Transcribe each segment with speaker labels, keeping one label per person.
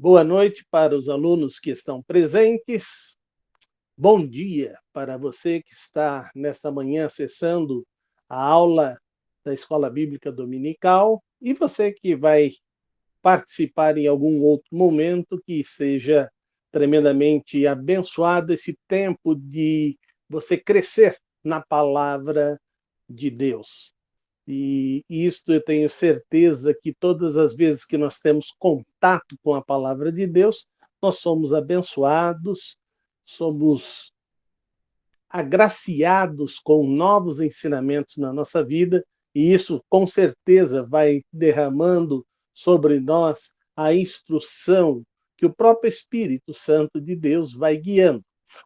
Speaker 1: Boa noite para os alunos que estão presentes. Bom dia para você que está nesta manhã acessando a aula da Escola Bíblica Dominical e você que vai participar em algum outro momento que seja tremendamente abençoado esse tempo de você crescer na palavra de Deus. E isto eu tenho certeza que todas as vezes que nós temos contato com a palavra de Deus, nós somos abençoados, somos agraciados com novos ensinamentos na nossa vida, e isso com certeza vai derramando sobre nós a instrução que o próprio Espírito Santo de Deus vai guiando.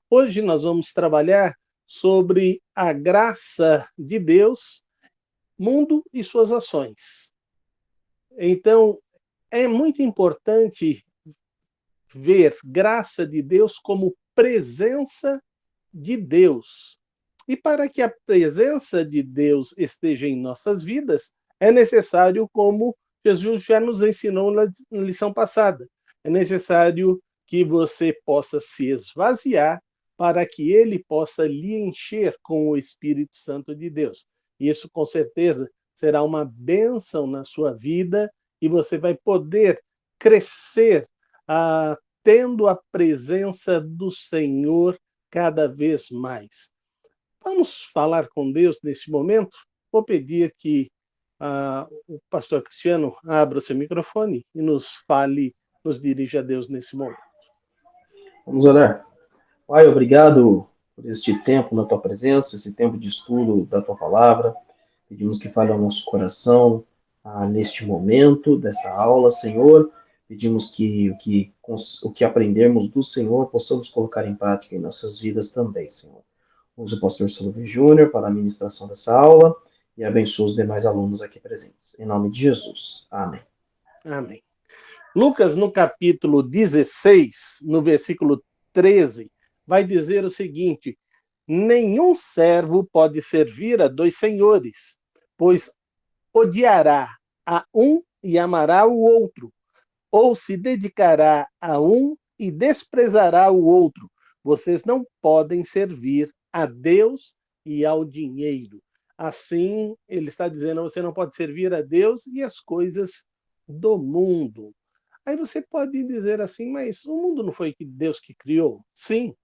Speaker 1: Hoje nós vamos trabalhar sobre a graça de Deus, mundo e suas ações. Então, é muito importante ver graça de Deus como presença de Deus. E para que a presença de Deus esteja em nossas vidas, é necessário, como Jesus já nos ensinou na lição passada, é necessário que você possa se esvaziar para que ele possa lhe encher com o Espírito Santo de Deus. Isso, com certeza, será uma bênção na sua vida e você vai poder crescer tendo a presença do Senhor cada vez mais. Vamos falar com Deus nesse momento? Vou pedir que o pastor Cristiano abra o seu microfone e nos fale, nos dirija a Deus nesse momento.
Speaker 2: Vamos orar. Pai, obrigado por este tempo na tua presença, esse tempo de estudo da tua palavra. Pedimos que fale ao nosso coração neste momento desta aula, Senhor. Pedimos que o que aprendermos do Senhor possamos colocar em prática em nossas vidas também, Senhor. Use o pastor Silvio Júnior para a ministração dessa aula e abençoe os demais alunos aqui presentes. Em nome de Jesus. Amém.
Speaker 1: Amém. Lucas, no capítulo 16, no versículo 13, vai dizer o seguinte: nenhum servo pode servir a dois senhores, pois odiará a um e amará o outro, ou se dedicará a um e desprezará o outro. Vocês não podem servir a Deus e ao dinheiro. Assim, ele está dizendo, você não pode servir a Deus e as coisas do mundo. Aí você pode dizer assim, mas o mundo não foi Deus que criou? Sim,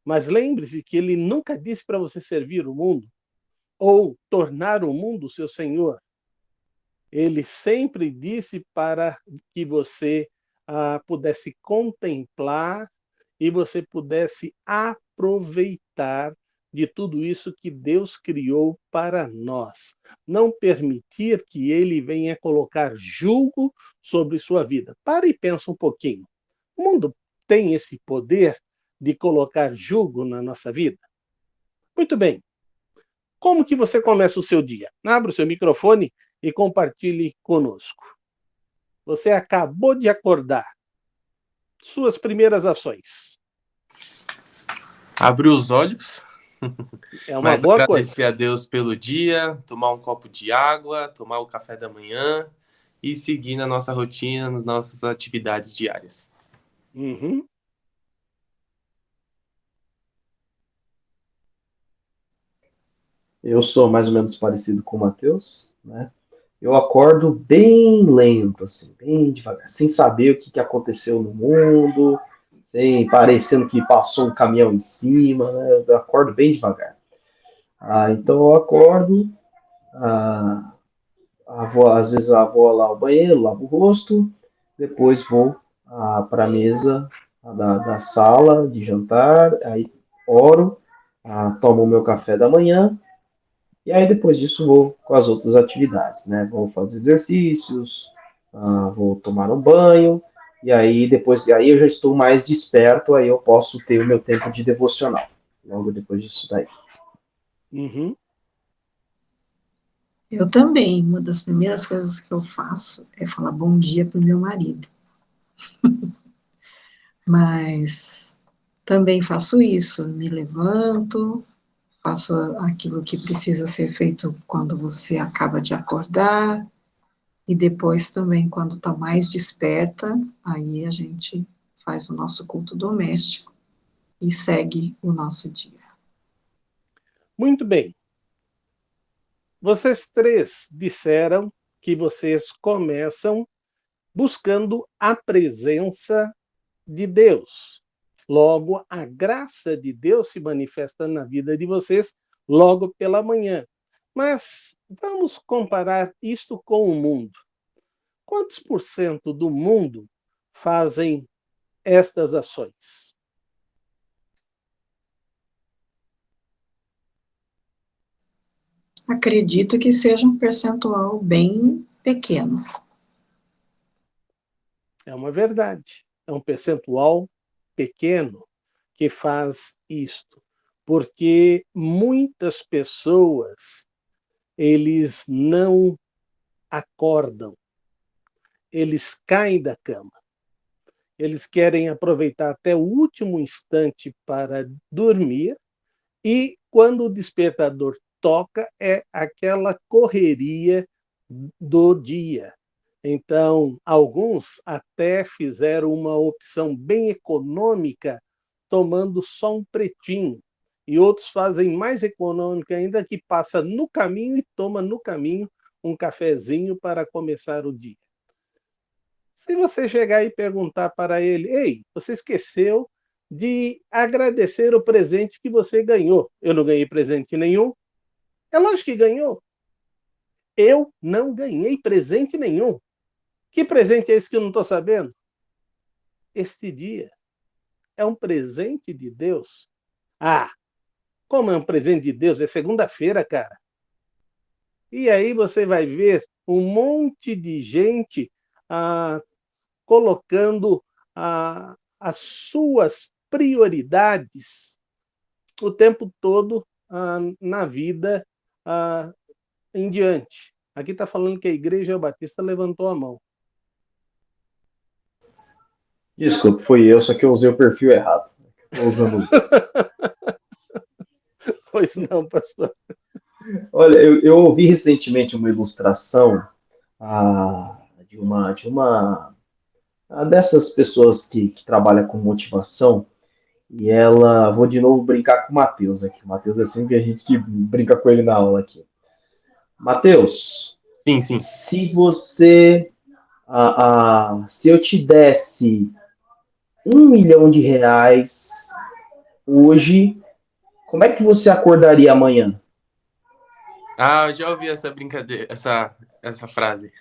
Speaker 1: mas lembre-se que ele nunca disse para você servir o mundo ou tornar o mundo seu senhor. Ele sempre disse para que você pudesse contemplar e você pudesse aproveitar de tudo isso que Deus criou para nós. Não permitir que ele venha colocar julgo sobre sua vida. Para e pensa um pouquinho. O mundo tem esse poder de colocar julgo na nossa vida? Muito bem. Como que você começa o seu dia? Abra o seu microfone e compartilhe conosco. Você acabou de acordar. Suas primeiras ações.
Speaker 3: Abrir os olhos.
Speaker 1: É uma boa coisa.
Speaker 3: Agradecer a Deus pelo dia, tomar um copo de água, tomar o café da manhã e seguir na nossa rotina, nas nossas atividades diárias.
Speaker 1: Uhum.
Speaker 2: Eu sou mais ou menos parecido com o Mateus, né? Eu acordo bem lento, assim, bem devagar, sem saber o que aconteceu no mundo, sem parecendo que passou um caminhão em cima, né? Eu acordo bem devagar. Então eu acordo, às vezes eu vou lá ao banheiro, lavo o rosto, depois vou para a mesa da sala de jantar, aí oro, tomo o meu café da manhã, e aí depois disso vou com as outras atividades, né? Vou fazer exercícios, vou tomar um banho, e aí aí eu já estou mais desperto, aí eu posso ter o meu tempo de devocional, logo depois disso daí.
Speaker 1: Uhum.
Speaker 4: Eu também, uma das primeiras coisas que eu faço é falar bom dia para o meu marido. Mas também faço isso, me levanto, faço aquilo que precisa ser feito quando você acaba de acordar, E depois também, quando está mais desperta, aí a gente faz o nosso culto doméstico e segue o nosso dia.
Speaker 1: Muito bem. Vocês três disseram que vocês começam buscando a presença de Deus. Logo, a graça de Deus se manifesta na vida de vocês logo pela manhã. Mas vamos comparar isto com o mundo. Quantos por cento do mundo fazem estas ações?
Speaker 4: Acredito que seja um percentual bem pequeno.
Speaker 1: É uma verdade. É um percentual pequeno que faz isto, porque muitas pessoas, eles não acordam, eles caem da cama. Eles querem aproveitar até o último instante para dormir e quando o despertador toca é aquela correria do dia. Então, alguns até fizeram uma opção bem econômica, tomando só um pretinho. E outros fazem mais econômica ainda, que passa no caminho e toma no caminho um cafezinho para começar o dia. Se você chegar e perguntar para ele, ei, você esqueceu de agradecer o presente que você ganhou. Eu não ganhei presente nenhum. É lógico que ganhou. Eu não ganhei presente nenhum. Que presente é esse que eu não estou sabendo? Este dia é um presente de Deus. Ah, como é um presente de Deus? É segunda-feira, cara. E aí você vai ver um monte de gente colocando as suas prioridades o tempo todo na vida em diante. Aqui está falando que a Igreja Batista levantou a mão.
Speaker 2: Desculpa, foi eu, só que eu usei o perfil errado. Estou usando.
Speaker 1: Pois não, pastor.
Speaker 2: Olha, eu ouvi recentemente uma ilustração de uma dessas pessoas que trabalha com motivação, e ela, vou de novo brincar com o Matheus aqui. O Matheus é sempre a gente que brinca com ele na aula aqui. Matheus,
Speaker 3: Sim.
Speaker 2: se você, se eu te desse R$1 milhão hoje, como é que você acordaria amanhã?
Speaker 3: Eu já ouvi essa brincadeira, essa frase.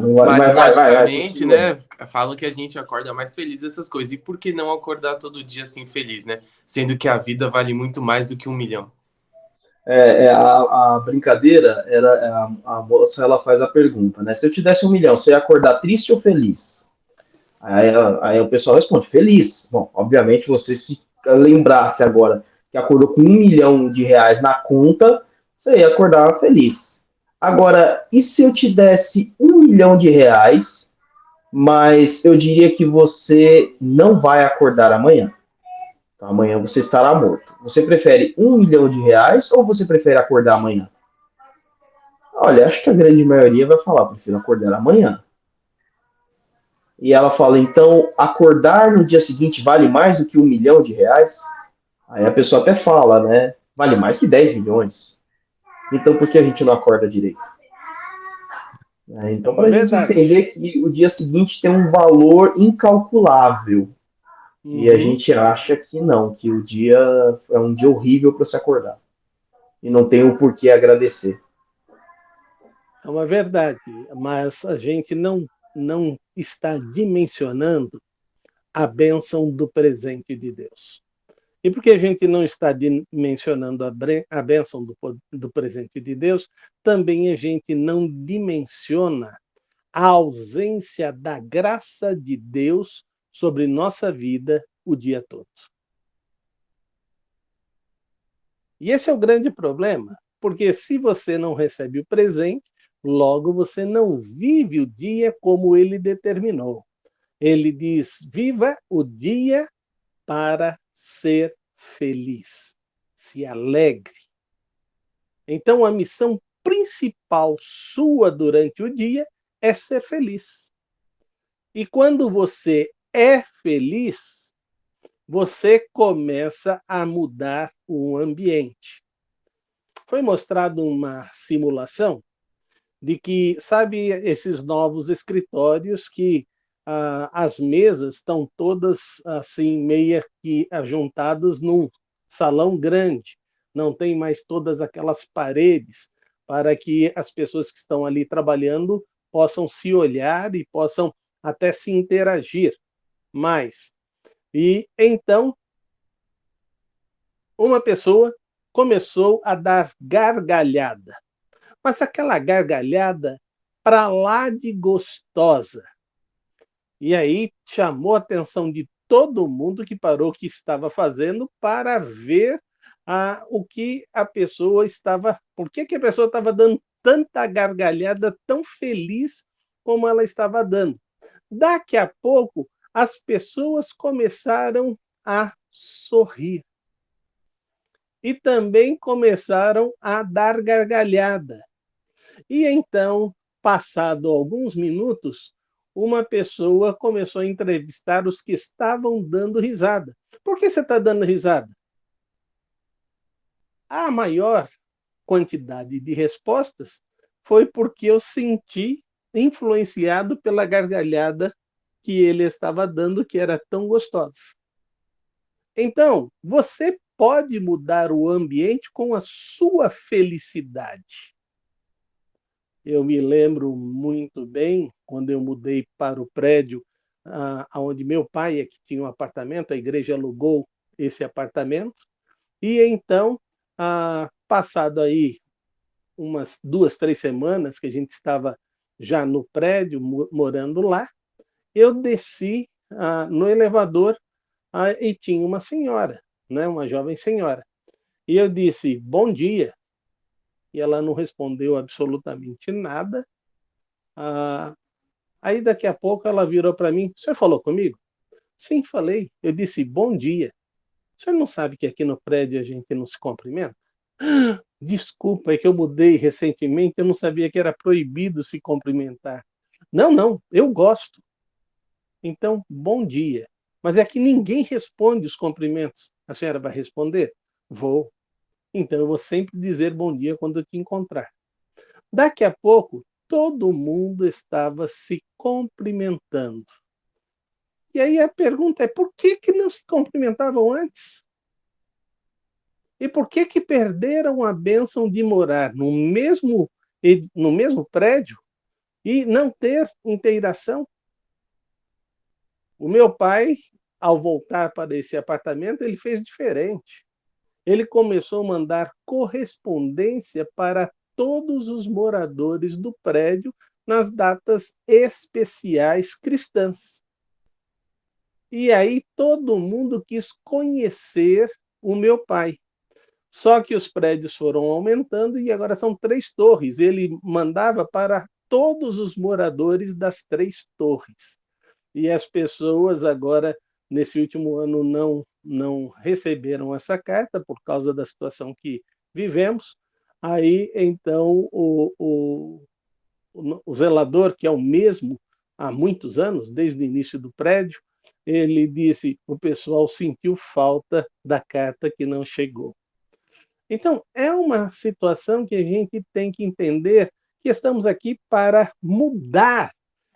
Speaker 2: Não vai,
Speaker 3: Mas
Speaker 2: vai,
Speaker 3: logicamente, né, falam que a gente acorda mais feliz dessas coisas. E por que não acordar todo dia assim feliz, né? Sendo que a vida vale muito mais do que 1 milhão.
Speaker 2: A brincadeira era a moça, ela faz a pergunta, né? Se eu te desse R$1 milhão, você ia acordar triste ou feliz? Aí o pessoal responde, feliz. Bom, obviamente, você se lembrasse agora que acordou com R$1 milhão na conta, você ia acordar feliz. Agora, e se eu te desse R$1 milhão, mas eu diria que você não vai acordar amanhã? Então, amanhã você estará morto. Você prefere R$1 milhão ou você prefere acordar amanhã? Olha, acho que a grande maioria vai falar, prefiro acordar amanhã. E ela fala, então, acordar no dia seguinte vale mais do que R$1 milhão? Aí a pessoa até fala, né? Vale mais que 10 milhões. Então, por que a gente não acorda direito? Então, para a gente entender que o dia seguinte tem um valor incalculável. E a gente acha que não, que o dia é um dia horrível para se acordar. E não tem o porquê agradecer.
Speaker 1: É uma verdade, mas a gente não está dimensionando a bênção do presente de Deus. E porque a gente não está dimensionando a bênção do presente de Deus, também a gente não dimensiona a ausência da graça de Deus sobre nossa vida o dia todo. E esse é o grande problema, porque se você não recebe o presente, logo você não vive o dia como ele determinou. Ele diz, viva o dia para ser feliz. Se alegre. Então, a missão principal sua durante o dia é ser feliz. E quando você é feliz, você começa a mudar o ambiente. Foi mostrado uma simulação de que, sabe, esses novos escritórios que as mesas estão todas assim, meia que juntadas num salão grande, não tem mais todas aquelas paredes para que as pessoas que estão ali trabalhando possam se olhar e possam até se interagir mais. E então, uma pessoa começou a dar gargalhada, mas aquela gargalhada para lá de gostosa. E aí chamou a atenção de todo mundo que parou o que estava fazendo para ver o que a pessoa estava... Por que a pessoa estava dando tanta gargalhada tão feliz como ela estava dando? Daqui a pouco, as pessoas começaram a sorrir. E também começaram a dar gargalhada. E então, passado alguns minutos, uma pessoa começou a entrevistar os que estavam dando risada. Por que você está dando risada? A maior quantidade de respostas foi porque eu senti influenciado pela gargalhada que ele estava dando, que era tão gostosa. Então, você pode mudar o ambiente com a sua felicidade. Eu me lembro muito bem, quando eu mudei para o prédio onde meu pai é que tinha um apartamento, a igreja alugou esse apartamento, e então, passado aí umas 2, 3 semanas que a gente estava já no prédio, morando lá, eu desci no elevador e tinha uma senhora, né, uma jovem senhora. E eu disse, bom dia. E ela não respondeu absolutamente nada. Aí daqui a pouco ela virou para mim, o senhor falou comigo? Sim, falei. Eu disse, bom dia. O senhor não sabe que aqui no prédio a gente não se cumprimenta? Desculpa, é que eu mudei recentemente, eu não sabia que era proibido se cumprimentar. Não, eu gosto. Então, bom dia. Mas é que ninguém responde os cumprimentos. A senhora vai responder? Vou. Então, eu vou sempre dizer bom dia quando eu te encontrar. Daqui a pouco, todo mundo estava se cumprimentando. E aí a pergunta é, por que não se cumprimentavam antes? E por que perderam a bênção de morar no mesmo prédio e não ter interação? O meu pai, ao voltar para esse apartamento, ele fez diferente. Ele começou a mandar correspondência para todos os moradores do prédio nas datas especiais cristãs. E aí todo mundo quis conhecer o meu pai. Só que os prédios foram aumentando e agora são 3 torres. Ele mandava para todos os moradores das 3 torres. E as pessoas agora, nesse último ano, não receberam essa carta por causa da situação que vivemos. Aí, então, o zelador, que é o mesmo há muitos anos, desde o início do prédio, ele disse, o pessoal sentiu falta da carta que não chegou. Então, é uma situação que a gente tem que entender que estamos aqui para mudar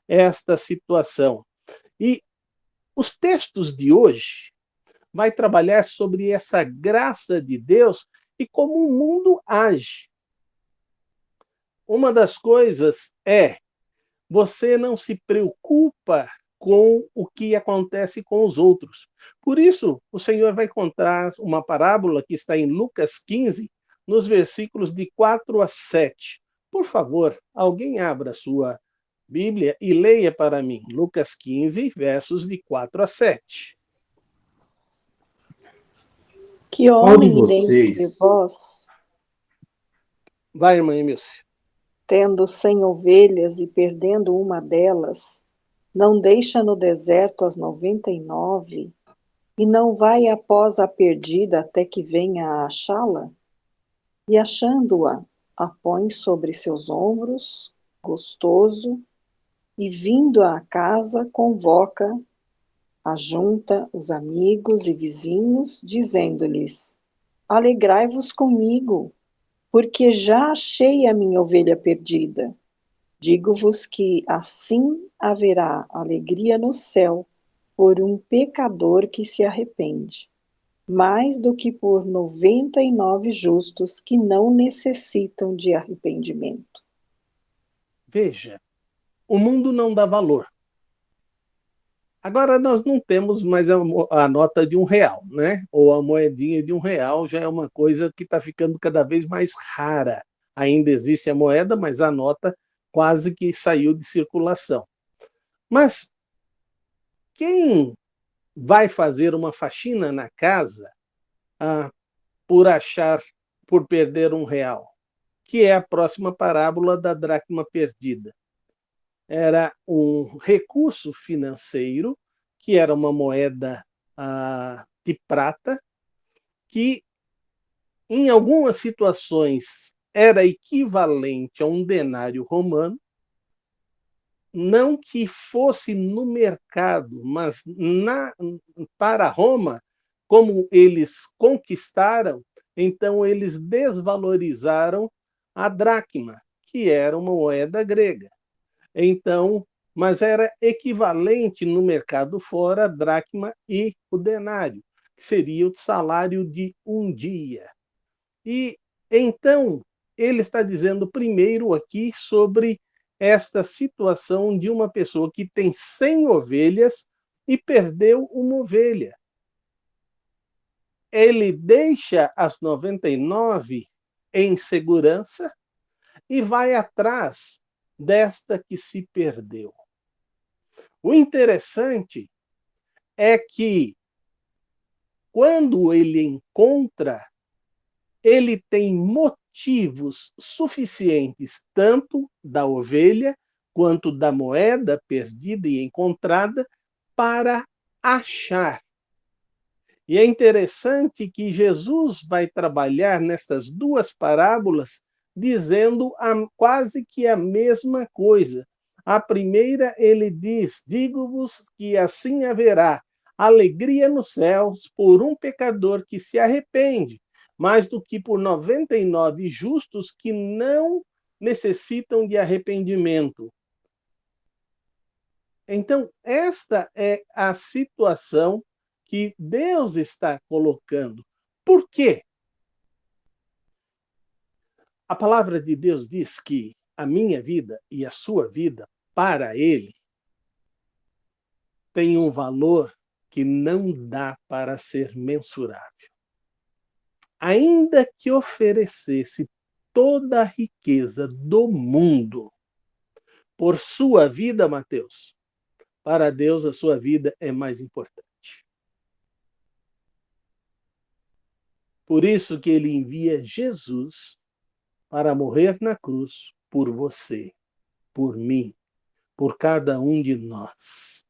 Speaker 1: esta situação. E os textos de hoje vai trabalhar sobre essa graça de Deus e como o mundo age. Uma das coisas é, você não se preocupa com o que acontece com os outros. Por isso, o Senhor vai contar uma parábola que está em Lucas 15, nos versículos de 4 a 7. Por favor, alguém abra a sua Bíblia e leia para mim. Lucas 15, versos de 4 a 7.
Speaker 5: Que homem dentre vós,
Speaker 1: vai, irmã Emílcia,
Speaker 5: tendo 100 ovelhas e perdendo uma delas, não deixa no deserto as 99 e não vai após a perdida até que venha a achá-la? E achando-a, a põe sobre seus ombros, gostoso, e vindo à casa, convoca, ajunta os amigos e vizinhos, dizendo-lhes: Alegrai-vos comigo, porque já achei a minha ovelha perdida. Digo-vos que assim haverá alegria no céu por um pecador que se arrepende, mais do que por 99 justos que não necessitam de arrependimento.
Speaker 1: Veja, o mundo não dá valor. Agora nós não temos mais a nota de R$ 1, né? Ou a moedinha de R$ 1 já é uma coisa que está ficando cada vez mais rara. Ainda existe a moeda, mas a nota quase que saiu de circulação. Mas quem vai fazer uma faxina na casa por perder R$ 1? Que é a próxima parábola da dracma perdida. Era um recurso financeiro, que era uma moeda de prata, que em algumas situações era equivalente a um denário romano, não que fosse no mercado, mas para Roma, como eles conquistaram, então eles desvalorizaram a dracma, que era uma moeda grega. Então, mas era equivalente no mercado fora a dracma e o denário, que seria o salário de um dia. E então ele está dizendo primeiro aqui sobre esta situação de uma pessoa que tem 100 ovelhas e perdeu uma ovelha. Ele deixa as 99 em segurança e vai atrás desta que se perdeu. O interessante é que, quando ele encontra, ele tem motivos suficientes, tanto da ovelha quanto da moeda perdida e encontrada, para achar. E é interessante que Jesus vai trabalhar nestas duas parábolas dizendo quase que a mesma coisa. A primeira, ele diz: digo-vos que assim haverá alegria nos céus por um pecador que se arrepende, mais do que por 99 justos que não necessitam de arrependimento. Então, esta é a situação que Deus está colocando. Por quê? A palavra de Deus diz que a minha vida e a sua vida, para Ele, tem um valor que não dá para ser mensurável. Ainda que oferecesse toda a riqueza do mundo por sua vida, Mateus, para Deus a sua vida é mais importante. Por isso que ele envia Jesus para morrer na cruz por você, por mim, por cada um de nós,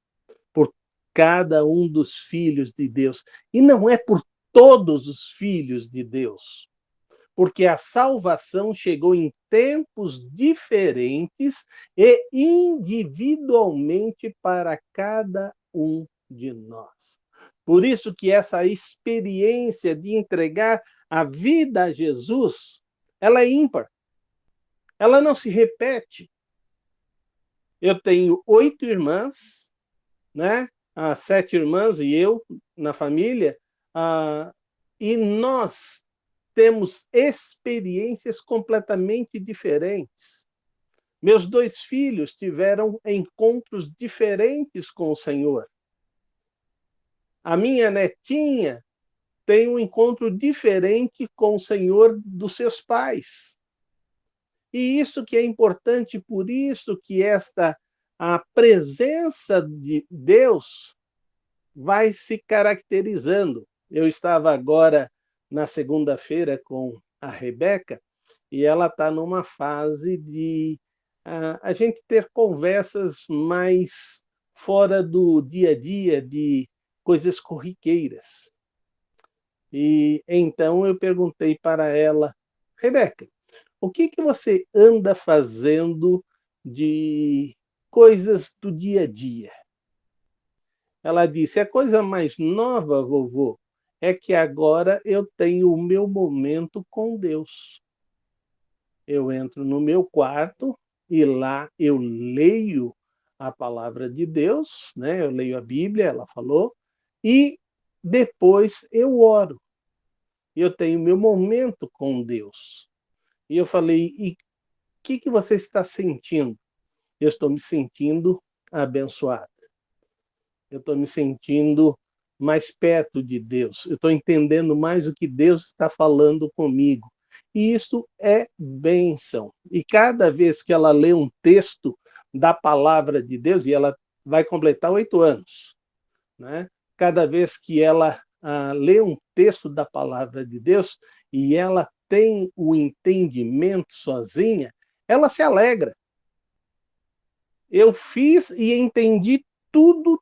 Speaker 1: por cada um dos filhos de Deus. E não é por todos os filhos de Deus, porque a salvação chegou em tempos diferentes e individualmente para cada um de nós. Por isso que essa experiência de entregar a vida a Jesus, ela é ímpar. Ela não se repete. Eu tenho 8 irmãs, né? 7 irmãs e eu na família, e nós temos experiências completamente diferentes. Meus 2 filhos tiveram encontros diferentes com o Senhor. A minha netinha tem um encontro diferente com o Senhor dos seus pais. E isso que é importante, por isso que a presença de Deus vai se caracterizando. Eu estava agora na segunda-feira com a Rebeca e ela está numa fase de a gente ter conversas mais fora do dia a dia, de coisas corriqueiras. E então eu perguntei para ela: Rebeca, O que que você anda fazendo de coisas do dia a dia? Ela disse: a coisa mais nova, vovô, é que agora eu tenho o meu momento com Deus. Eu entro no meu quarto e lá eu leio a palavra de Deus, né? Eu leio a Bíblia, ela falou, e depois eu oro. Eu tenho meu momento com Deus. E eu falei: e o que você está sentindo? Eu estou me sentindo abençoado. Eu estou me sentindo mais perto de Deus. Eu estou entendendo mais o que Deus está falando comigo. E isso é bênção. E cada vez que ela lê um texto da palavra de Deus, e ela vai completar 8 anos, né? Cada vez que ela lê um texto da palavra de Deus e ela tem o entendimento sozinha, ela se alegra. Eu fiz e entendi tudo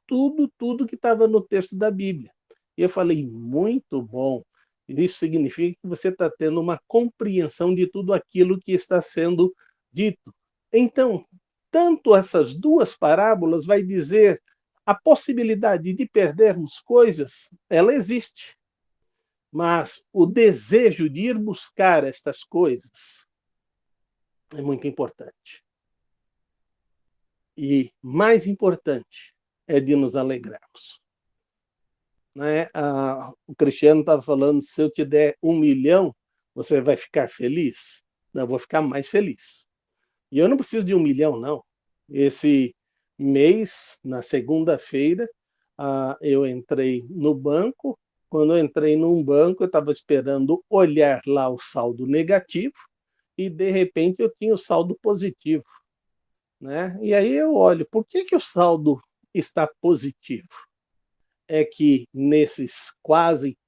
Speaker 1: que estava no texto da Bíblia. E eu falei: muito bom. Isso significa que você está tendo uma compreensão de tudo aquilo que está sendo dito. Então, tanto essas duas parábolas vai dizer a possibilidade de perdermos coisas, ela existe. Mas o desejo de ir buscar estas coisas é muito importante. E mais importante é de nos alegrarmos. Né? O Cristiano estava falando: se eu te der 1 milhão, você vai ficar feliz? Não, eu vou ficar mais feliz. E eu não preciso de 1 milhão, não. Esse mês, na segunda-feira, eu entrei no banco. Quando eu entrei num banco, eu estava esperando olhar lá o saldo negativo e, de repente, eu tinha o saldo positivo. Né? E aí eu olho: por que o saldo está positivo? É que nesses quase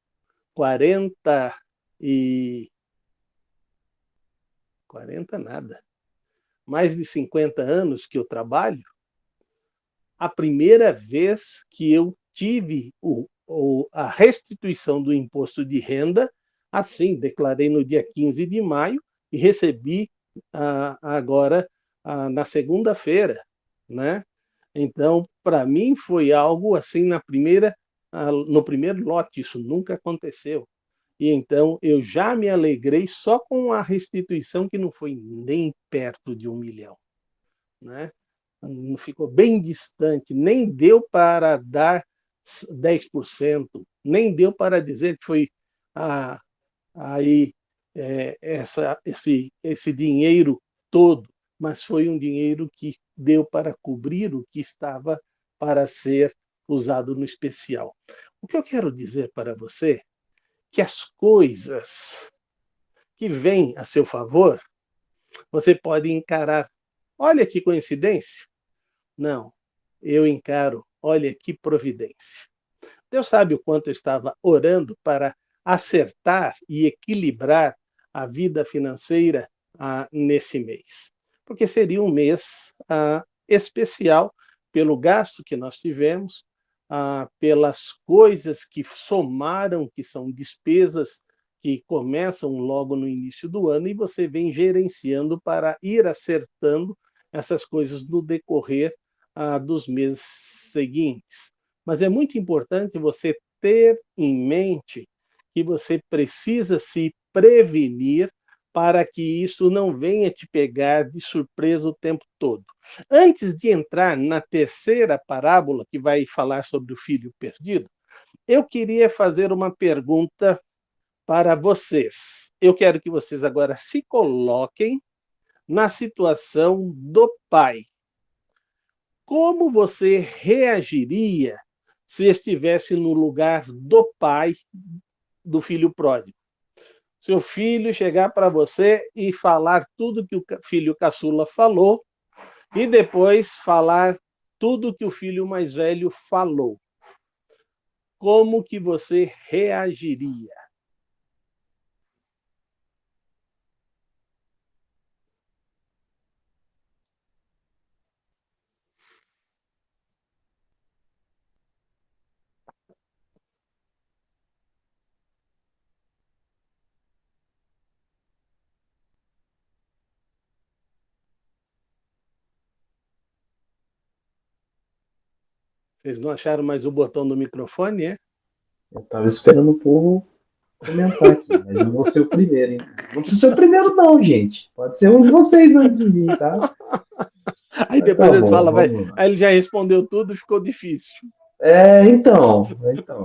Speaker 1: 40 e 40 nada, mais de 50 anos que eu trabalho, a primeira vez que eu tive a restituição do imposto de renda, assim, declarei no dia 15 de maio e recebi agora na segunda-feira, né? Então, para mim foi algo assim no primeiro lote, isso nunca aconteceu. E então eu já me alegrei só com a restituição, que não foi nem perto de 1 milhão, né? Ficou bem distante, nem deu para dar 10%, nem deu para dizer que foi aí esse dinheiro todo, mas foi um dinheiro que deu para cobrir o que estava para ser usado no especial. O que eu quero dizer para você é que as coisas que vêm a seu favor, você pode encarar: olha que coincidência. Não, eu encaro: olha que providência. Deus sabe o quanto eu estava orando para acertar e equilibrar a vida financeira nesse mês. Porque seria um mês especial pelo gasto que nós tivemos, pelas coisas que somaram, que são despesas que começam logo no início do ano e você vem gerenciando para ir acertando essas coisas no decorrer dos meses seguintes. Mas é muito importante você ter em mente que você precisa se prevenir para que isso não venha te pegar de surpresa o tempo todo. Antes de entrar na terceira parábola, que vai falar sobre o filho perdido, eu queria fazer uma pergunta para vocês. Eu quero que vocês agora se coloquem na situação do pai. Como você reagiria se estivesse no lugar do pai do filho pródigo? Seu filho chegar para você e falar tudo que o filho caçula falou e depois falar tudo que o filho mais velho falou. Como que você reagiria? Vocês não acharam mais o botão do microfone, é?
Speaker 2: Eu estava esperando o povo comentar aqui, mas eu vou ser o primeiro, hein? Não precisa ser o primeiro, não, gente. Pode ser um de vocês antes de mim, tá?
Speaker 1: Aí
Speaker 2: Mas
Speaker 1: depois
Speaker 2: tá
Speaker 1: eles
Speaker 2: bom,
Speaker 1: falam, vai.
Speaker 2: vamos lá.
Speaker 1: Aí ele já respondeu tudo, ficou difícil.
Speaker 2: Então,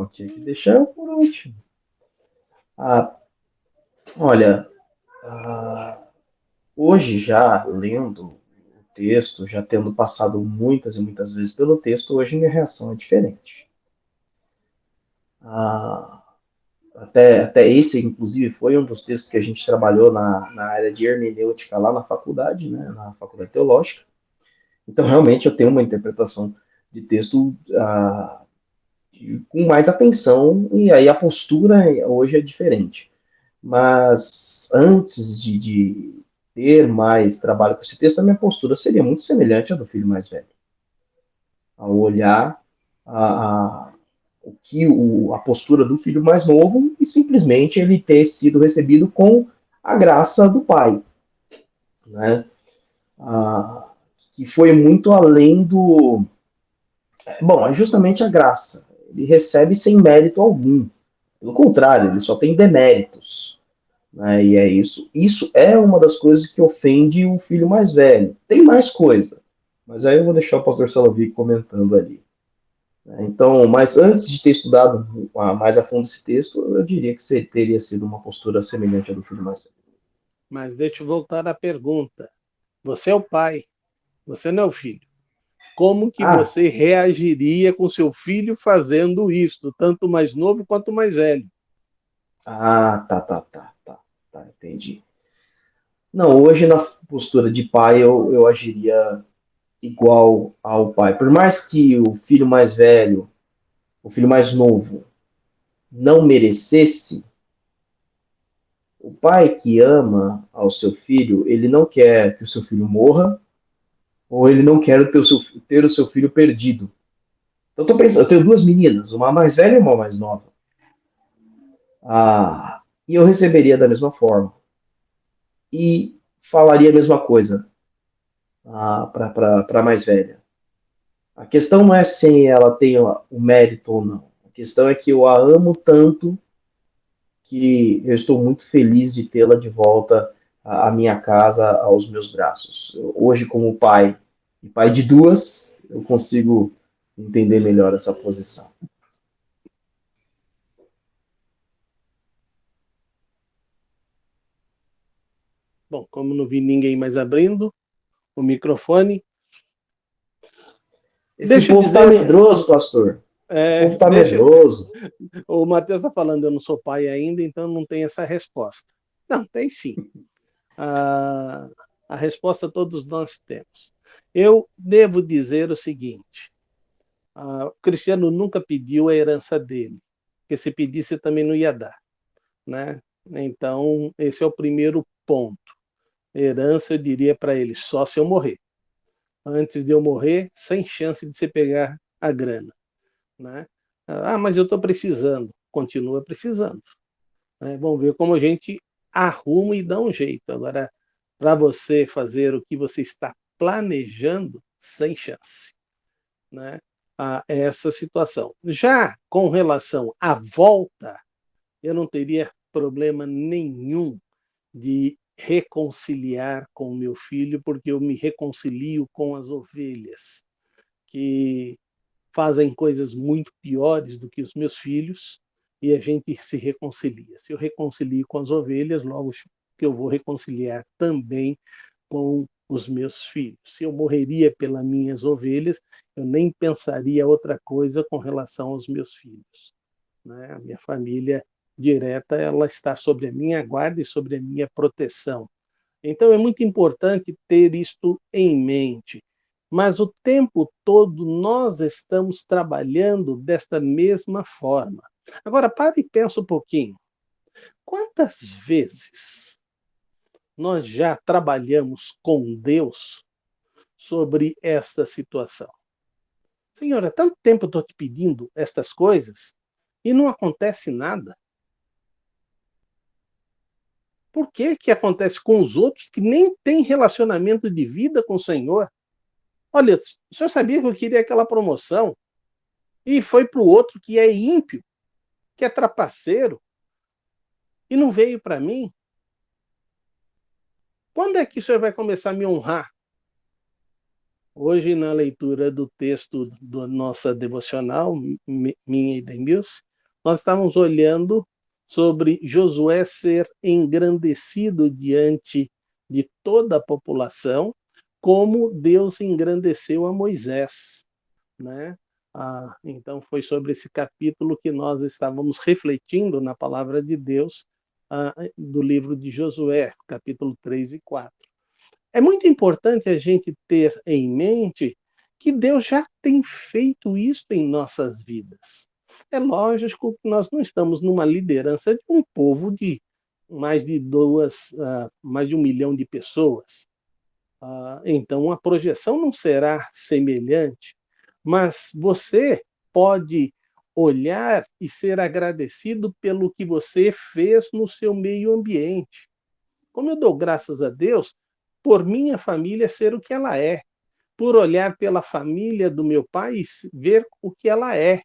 Speaker 2: tinha que deixar eu por último. Ah, olha, ah, hoje já lendo o texto, já tendo passado muitas e muitas vezes pelo texto, hoje minha reação é diferente. Ah, até esse, inclusive, foi um dos textos que a gente trabalhou na área de hermenêutica lá na faculdade, né, na faculdade teológica. Então, realmente, eu tenho uma interpretação de texto com mais atenção, e aí a postura hoje é diferente. Mas antes de ter mais trabalho com esse texto, a minha postura seria muito semelhante à do filho mais velho. Ao olhar a, a postura do filho mais novo e simplesmente ele ter sido recebido com a graça do pai, né? Que foi muito além do... Bom, é justamente a graça. Ele recebe sem mérito algum. Pelo contrário, ele só tem deméritos. Né? E é isso. Isso é uma das coisas que ofende o filho mais velho. Tem mais coisa, mas aí eu vou deixar o pastor Salavi comentando ali. Então, mas antes de ter estudado mais a fundo esse texto, eu diria que teria sido uma postura semelhante à do filho mais velho.
Speaker 1: Mas deixa eu voltar à pergunta. Você é o pai, você não é o filho. Como que
Speaker 2: Ah,
Speaker 1: você reagiria com seu filho fazendo isso, tanto mais novo quanto mais velho?
Speaker 2: tá, entendi. Não, hoje na postura de pai eu agiria igual ao pai. Por mais que o filho mais velho, o filho mais novo, não merecesse, o pai que ama ao seu filho, ele não quer que o seu filho morra, ou ele não quer ter o seu filho perdido. Então, eu tô pensando, eu tenho duas meninas, uma mais velha e uma mais nova. E eu receberia da mesma forma. E falaria a mesma coisa para a mais velha. A questão não é se ela tem o mérito ou não. A questão é que eu a amo tanto que eu estou muito feliz de tê-la de volta à minha casa, aos meus braços. Hoje, como pai e pai de duas, eu consigo entender melhor essa posição.
Speaker 1: Bom, como não vi ninguém mais abrindo o microfone,
Speaker 2: Esse povo está medroso, pastor. O povo está medroso.
Speaker 1: O Matheus está falando, eu não sou pai ainda, então não tem essa resposta. Não, tem sim. A resposta todos nós temos. Eu devo dizer o seguinte, o Cristiano nunca pediu a herança dele, porque se pedisse também não ia dar. Né? Então, esse é o primeiro ponto. Herança, eu diria para ele, só se eu morrer. Antes de eu morrer, sem chance de você pegar a grana. Né? Mas eu estou precisando. Continua precisando. Né? Vamos ver como a gente arruma e dá um jeito. Agora, para você fazer o que você está planejando, sem chance. Né? Essa situação. Já com relação à volta, eu não teria problema nenhum de reconciliar com o meu filho, porque eu me reconcilio com as ovelhas, que fazem coisas muito piores do que os meus filhos, e a gente se reconcilia. Se eu reconcilio com as ovelhas, logo que eu vou reconciliar também com os meus filhos. Se eu morreria pelas minhas ovelhas, eu nem pensaria outra coisa com relação aos meus filhos. Né? A minha família direta, ela está sobre a minha guarda e sobre a minha proteção. Então é muito importante ter isto em mente. Mas o tempo todo nós estamos trabalhando desta mesma forma. Agora, pare e pensa um pouquinho. Quantas vezes nós já trabalhamos com Deus sobre esta situação? Senhor, há tanto tempo eu estou te pedindo estas coisas e não acontece nada. Por que acontece com os outros que nem têm relacionamento de vida com o Senhor? Olha, o senhor sabia que eu queria aquela promoção? e foi para o outro que é ímpio, que é trapaceiro, e não veio para mim. Quando é que o senhor vai começar a me honrar? Hoje, na leitura do texto da nossa devocional, minha e da Emilce, nós estávamos olhando sobre Josué ser engrandecido diante de toda a população, como Deus engrandeceu a Moisés, né? Então, foi sobre esse capítulo que nós estávamos refletindo na palavra de Deus, do livro de Josué, capítulo 3 e 4. É muito importante a gente ter em mente que Deus já tem feito isso em nossas vidas. É lógico que nós não estamos numa liderança de um povo de mais de 1 milhão de pessoas. Então, a projeção não será semelhante, mas você pode olhar e ser agradecido pelo que você fez no seu meio ambiente. Como eu dou graças a Deus por minha família ser o que ela é, por olhar pela família do meu pai e ver o que ela é,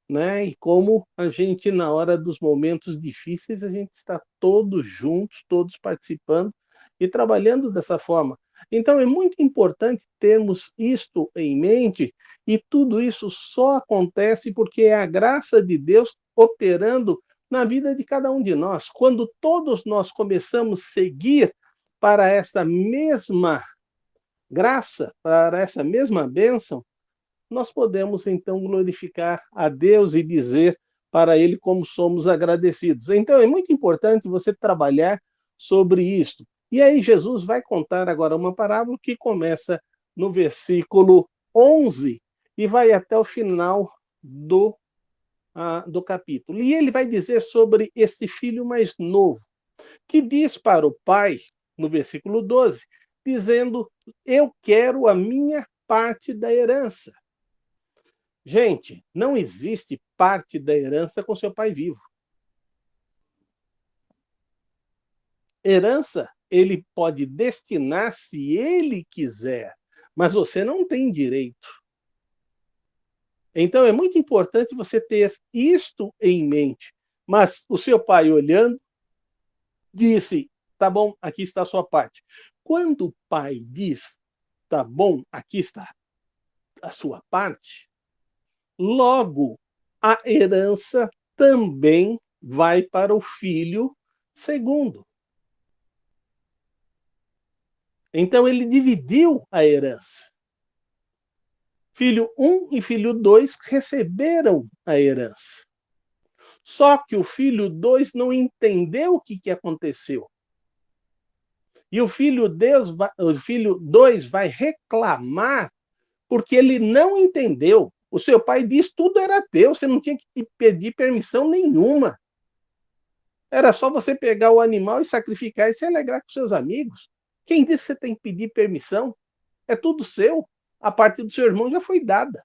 Speaker 1: né? E como a gente, na hora dos momentos difíceis, a gente está todos juntos, todos participando e trabalhando dessa forma. Então, é muito importante termos isto em mente, e tudo isso só acontece porque é a graça de Deus operando na vida de cada um de nós. Quando todos nós começamos a seguir para esta mesma graça, para essa mesma bênção, nós podemos então glorificar a Deus e dizer para Ele como somos agradecidos. Então é muito importante você trabalhar sobre isto. E aí Jesus vai contar agora uma parábola que começa no versículo 11 e vai até o final do capítulo. E ele vai dizer sobre este filho mais novo, que diz para o pai, no versículo 12, dizendo: eu quero a minha parte da herança. Gente, não existe parte da herança com seu pai vivo. Herança, ele pode destinar se ele quiser, mas você não tem direito. Então, é muito importante você ter isto em mente. Mas o seu pai, olhando, disse: tá bom, aqui está a sua parte. Quando o pai diz: tá bom, aqui está a sua parte, logo a herança também vai para o filho segundo. Então ele dividiu a herança. Filho 1 e filho 2 receberam a herança. Só que o filho 2 não entendeu o que aconteceu. E o filho 2 vai reclamar porque ele não entendeu. O seu pai diz: tudo era teu, você não tinha que pedir permissão nenhuma. Era só você pegar o animal e sacrificar e se alegrar com seus amigos. Quem disse que você tem que pedir permissão? É tudo seu. A parte do seu irmão já foi dada.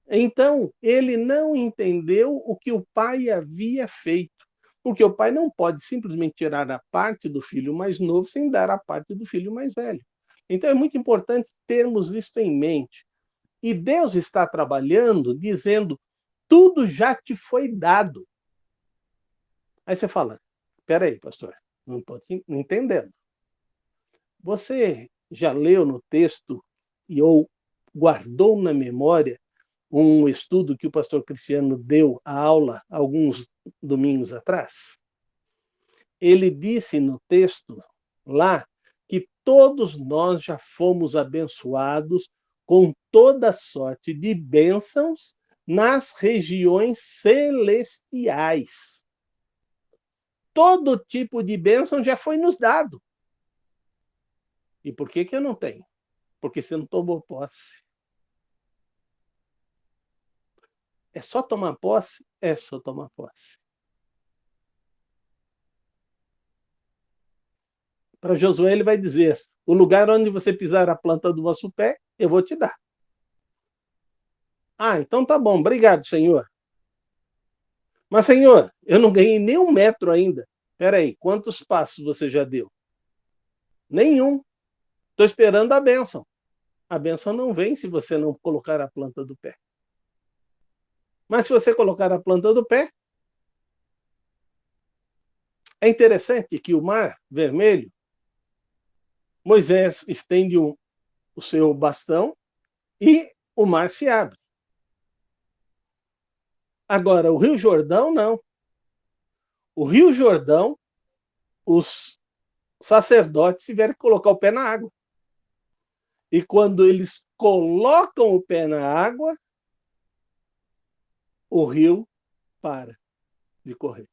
Speaker 1: Então, ele não entendeu o que o pai havia feito. Porque o pai não pode simplesmente tirar a parte do filho mais novo sem dar a parte do filho mais velho. Então, é muito importante termos isso em mente. E Deus está trabalhando dizendo: tudo já te foi dado. Aí você fala: espera aí, pastor, não estou entendendo. Você já leu no texto ou guardou na memória um estudo que o pastor Cristiano deu a aula alguns domingos atrás? Ele disse no texto lá que todos nós já fomos abençoados com toda sorte de bênçãos nas regiões celestiais. Todo tipo de bênção já foi nos dado. E por que eu não tenho? Porque você não tomou posse. É só tomar posse? É só tomar posse. Para Josué ele vai dizer: o lugar onde você pisar a planta do vosso pé, eu vou te dar. Então tá bom, obrigado, Senhor. Mas, Senhor, eu não ganhei nem 1 metro ainda. Espera aí, quantos passos você já deu? Nenhum. Estou esperando a bênção. A bênção não vem se você não colocar a planta do pé. Mas se você colocar a planta do pé, é interessante que o Mar Vermelho, Moisés estende o seu bastão e o mar se abre. Agora, o Rio Jordão, não. O Rio Jordão, os sacerdotes tiveram que colocar o pé na água. E quando eles colocam o pé na água, o rio para de correr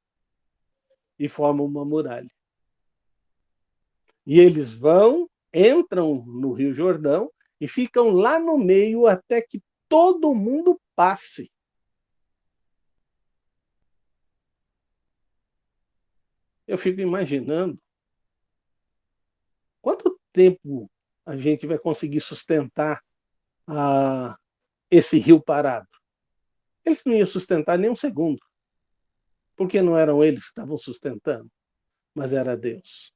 Speaker 1: e forma uma muralha. E eles entram no Rio Jordão e ficam lá no meio até que todo mundo passe. Eu fico imaginando quanto tempo a gente vai conseguir sustentar esse rio parado. Eles não iam sustentar nem um segundo, porque não eram eles que estavam sustentando, mas era Deus.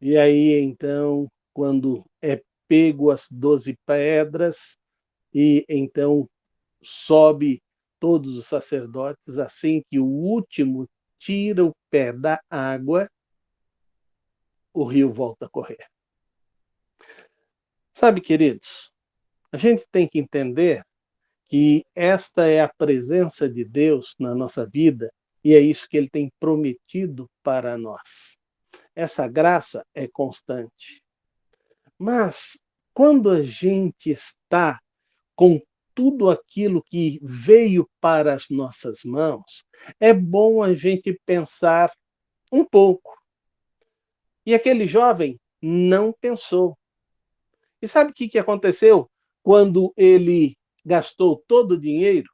Speaker 1: E aí, então, quando é pego as 12 pedras, e então sobe todos os sacerdotes, assim que o último tira o pé da água, o rio volta a correr. Sabe, queridos, a gente tem que entender que esta é a presença de Deus na nossa vida e é isso que Ele tem prometido para nós. Essa graça é constante. Mas quando a gente está com tudo aquilo que veio para as nossas mãos, é bom a gente pensar um pouco. E aquele jovem não pensou. E sabe o que aconteceu quando ele gastou todo o dinheiro?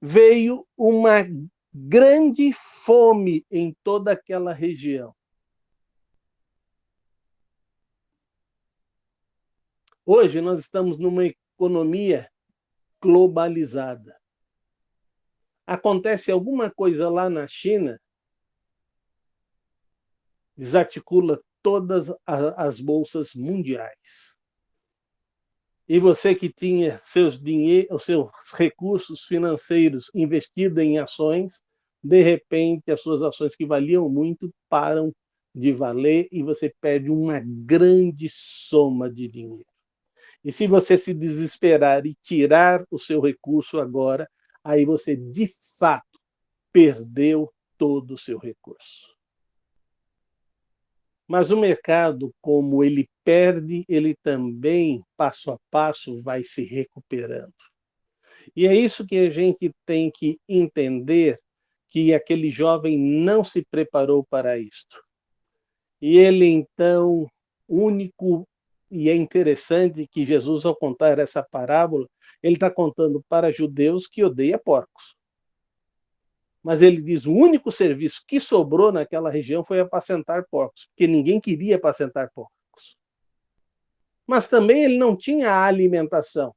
Speaker 1: Veio uma grande fome em toda aquela região. Hoje nós estamos numa economia globalizada. Acontece alguma coisa lá na China, desarticula todas as bolsas mundiais. E você que tinha os seus recursos financeiros investidos em ações, de repente as suas ações que valiam muito param de valer e você perde uma grande soma de dinheiro. E se você se desesperar e tirar o seu recurso agora, aí você de fato perdeu todo o seu recurso. Mas o mercado, como ele perde, ele também, passo a passo, vai se recuperando. E é isso que a gente tem que entender, que aquele jovem não se preparou para isto. E ele, então, único, e é interessante que Jesus, ao contar essa parábola, ele está contando para judeus que odeiam porcos. Mas ele diz, o único serviço que sobrou naquela região foi apacentar porcos, porque ninguém queria apacentar porcos. Mas também ele não tinha alimentação.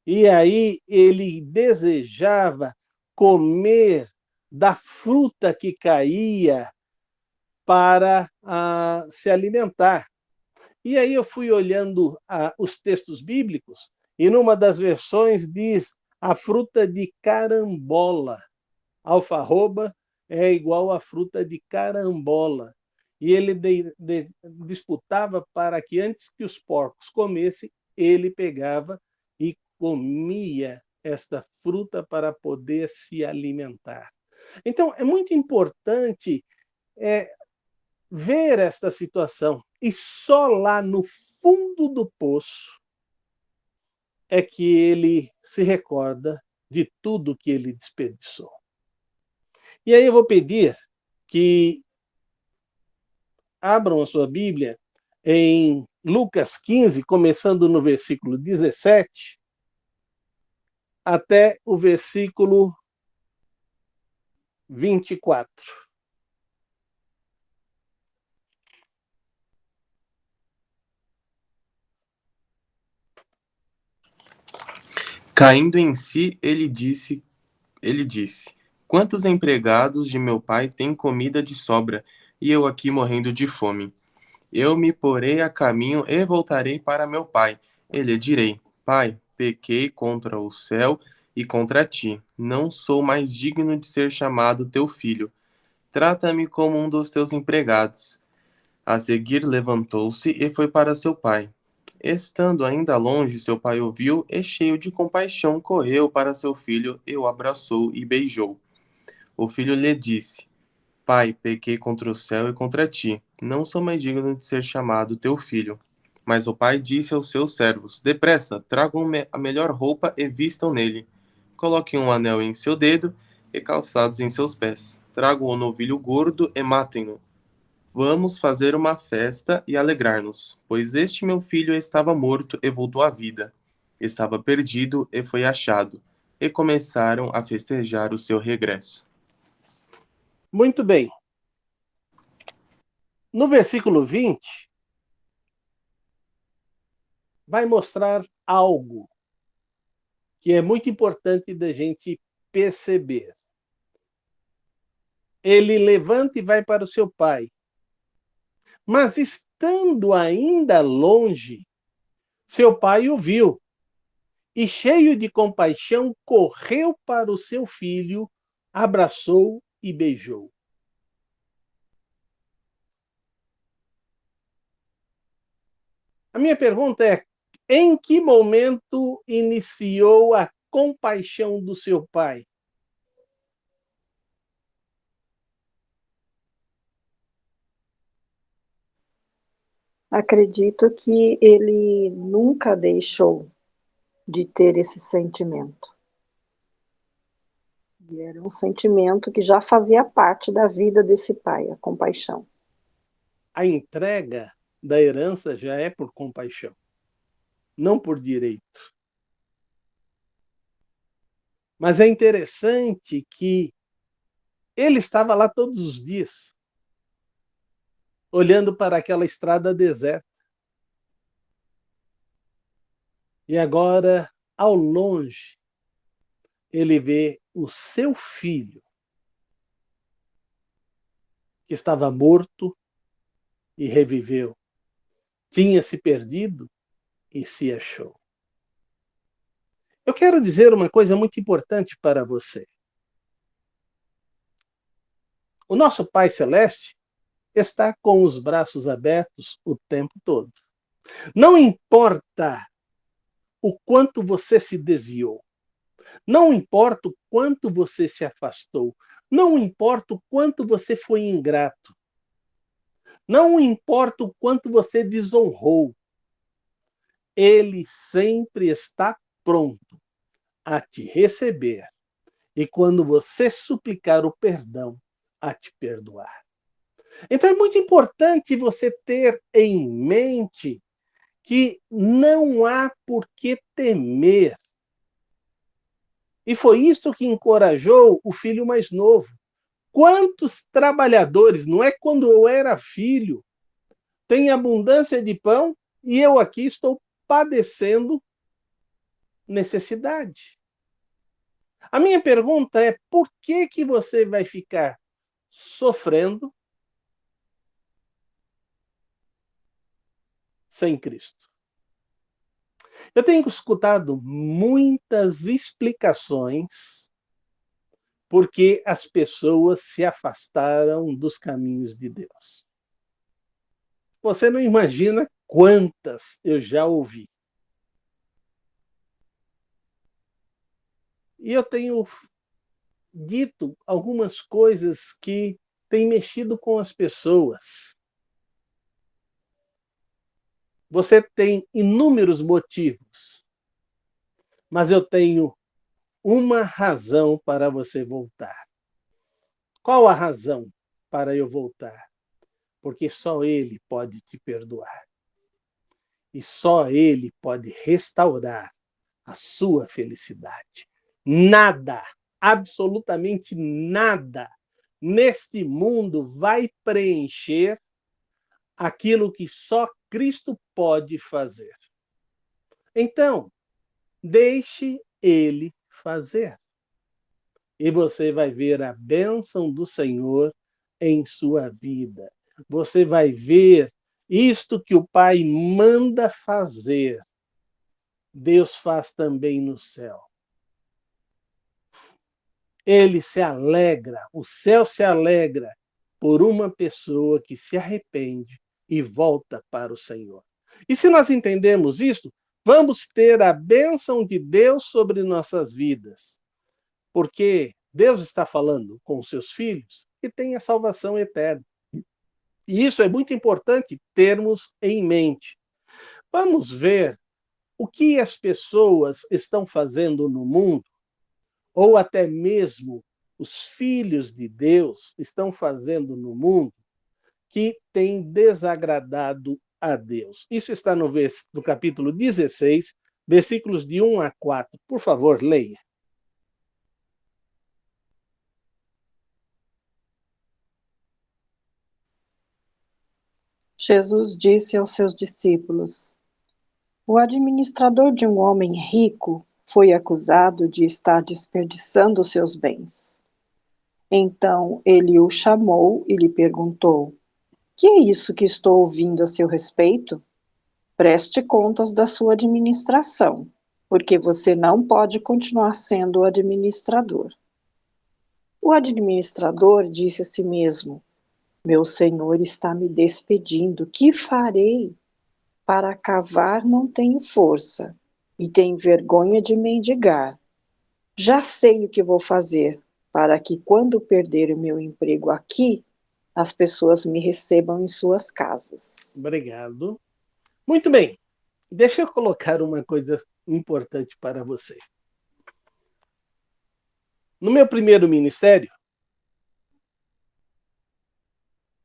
Speaker 1: E aí ele desejava comer da fruta que caía para se alimentar. E aí eu fui olhando os textos bíblicos, e numa das versões diz a fruta de carambola. Alfarroba é igual à fruta de carambola. E ele disputava para que antes que os porcos comessem, ele pegava e comia esta fruta para poder se alimentar. Então, é muito importante ver esta situação. E só lá no fundo do poço é que ele se recorda de tudo que ele desperdiçou. E aí eu vou pedir que abram a sua Bíblia em Lucas 15, começando no versículo 17, até o versículo 24.
Speaker 3: Caindo em si, ele disse, quantos empregados de meu pai têm comida de sobra, e eu aqui morrendo de fome? Eu me porei a caminho e voltarei para meu pai. E lhe direi, pai, pequei contra o céu e contra ti. Não sou mais digno de ser chamado teu filho. Trata-me como um dos teus empregados. A seguir levantou-se e foi para seu pai. Estando ainda longe, seu pai ouviu e, cheio de compaixão, correu para seu filho e o abraçou e beijou. O filho lhe disse: Pai, pequei contra o céu e contra ti. Não sou mais digno de ser chamado teu filho. Mas o pai disse aos seus servos: Depressa, tragam a melhor roupa e vistam nele. Coloquem um anel em seu dedo e calçados em seus pés. Tragam um novilho gordo e matem-no. Vamos fazer uma festa e alegrar-nos, pois este meu filho estava morto e voltou à vida. Estava perdido e foi achado. E começaram a festejar o seu regresso.
Speaker 1: Muito bem. No versículo 20, vai mostrar algo que é muito importante da gente perceber. Ele levanta e vai para o seu pai. Mas estando ainda longe, seu pai o viu e, cheio de compaixão, correu para o seu filho, abraçou e beijou. A minha pergunta é: em que momento iniciou a compaixão do seu pai?
Speaker 5: Acredito que ele nunca deixou de ter esse sentimento. E era um sentimento que já fazia parte da vida desse pai, a compaixão.
Speaker 1: A entrega da herança já é por compaixão, não por direito. Mas é interessante que ele estava lá todos os dias, olhando para aquela estrada deserta. E agora, ao longe, ele vê o seu filho, que estava morto e reviveu. Tinha se perdido e se achou. Eu quero dizer uma coisa muito importante para você. O nosso Pai Celeste está com os braços abertos o tempo todo. Não importa o quanto você se desviou, não importa o quanto você se afastou, não importa o quanto você foi ingrato, não importa o quanto você desonrou, Ele sempre está pronto a te receber e, quando você suplicar o perdão, a te perdoar. Então é muito importante você ter em mente que não há por que temer. E foi isso que encorajou o filho mais novo. Quantos trabalhadores, não é quando eu era filho, tem abundância de pão e eu aqui estou padecendo necessidade? A minha pergunta é: por que você vai ficar sofrendo sem Cristo? Eu tenho escutado muitas explicações porque as pessoas se afastaram dos caminhos de Deus. Você não imagina quantas eu já ouvi. E eu tenho dito algumas coisas que têm mexido com as pessoas. Você tem inúmeros motivos, mas eu tenho uma razão para você voltar. Qual a razão para eu voltar? Porque só Ele pode te perdoar. E só Ele pode restaurar a sua felicidade. Nada, absolutamente nada, neste mundo vai preencher aquilo que só Cristo pode fazer. Então, deixe Ele fazer. E você vai ver a bênção do Senhor em sua vida. Você vai ver isto que o Pai manda fazer. Deus faz também no céu. Ele se alegra, o céu se alegra por uma pessoa que se arrepende e volta para o Senhor. E se nós entendemos isso, vamos ter a bênção de Deus sobre nossas vidas. Porque Deus está falando com os seus filhos que tem a salvação eterna. E isso é muito importante termos em mente. Vamos ver o que as pessoas estão fazendo no mundo, ou até mesmo os filhos de Deus estão fazendo no mundo, que tem desagradado a Deus. Isso está no capítulo 16, versículos de 1 a 4. Por favor, leia.
Speaker 5: Jesus disse aos seus discípulos: O administrador de um homem rico foi acusado de estar desperdiçando seus bens. Então ele o chamou e lhe perguntou: Que é isso que estou ouvindo a seu respeito? Preste contas da sua administração, porque você não pode continuar sendo o administrador. O administrador disse a si mesmo: Meu senhor está me despedindo, que farei? Para cavar não tenho força, e tenho vergonha de mendigar. Já sei o que vou fazer, para que quando perder o meu emprego aqui, as pessoas me recebam em suas casas.
Speaker 1: Obrigado. Muito bem. Deixa eu colocar uma coisa importante para você. No meu primeiro ministério,